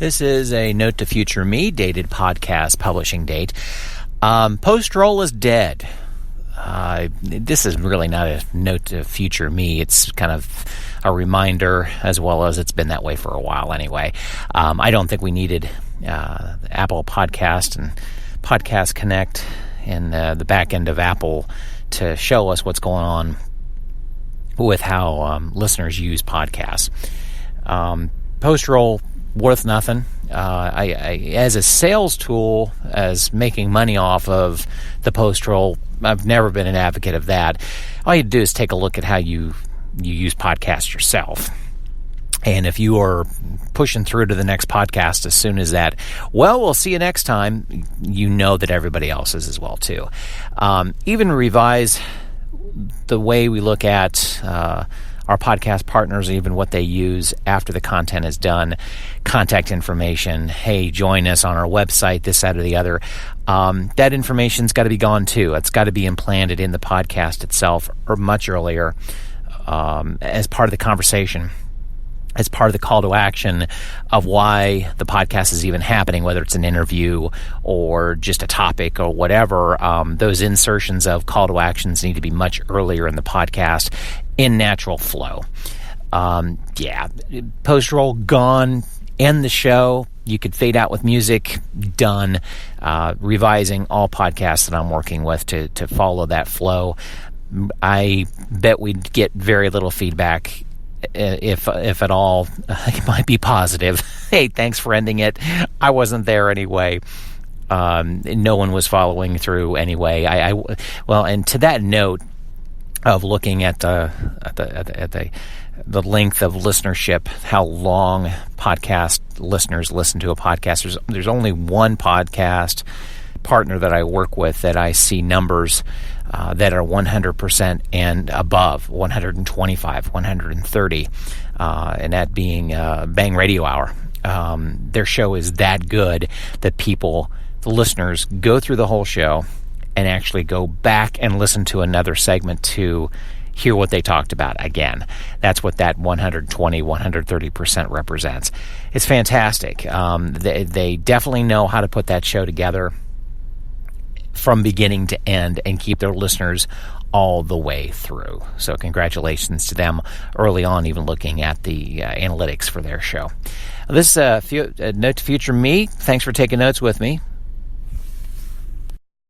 This is a Note to Future Me dated podcast publishing date. Postroll Is Dead. This is really not a note to future me. It's kind of a reminder, as well as it's been that way for a while anyway. I don't think we needed Apple Podcast and Podcast Connect and the back end of Apple to show us what's going on with how listeners use podcasts. Postroll, worth nothing. As a sales tool, as making money off of the Postroll, I've never been an advocate of that. All you do is take a look at how you use podcasts yourself. And if you are pushing through to the next podcast as soon as that, well, we'll see you next time, you know that everybody else is as well too. Even revise the way we look at our podcast partners, even what they use after the content is done, contact information, hey, join us on our website, this, that, or the other. That information's got to be gone too. It's got to be implanted in the podcast itself or much earlier as part of the conversation, as part of the call to action of why the podcast is even happening, whether it's an interview or just a topic or whatever. Those insertions of call to actions need to be much earlier in the podcast in natural flow. Postroll gone, end the show. You could fade out with music, done. Revising all podcasts that I'm working with to follow that flow. I bet we'd get very little feedback, if at all. It might be positive. Hey, thanks for ending it. I wasn't there anyway. No one was following through anyway. And to that note of looking at the length of listenership, how long podcast listeners listen to a podcast. There's only one podcast partner that I work with that I see numbers that are 100% and above, 125, 130, and that being Bang Radio Hour. Their show is that good that the listeners, go through the whole show and actually go back and listen to another segment to hear what they talked about again. That's what that 120, 130% represents. It's fantastic. They definitely know how to put that show together from beginning to end and keep their listeners all the way through. So congratulations to them early on, even looking at the analytics for their show. This Note to Future Me. Thanks for taking notes with me.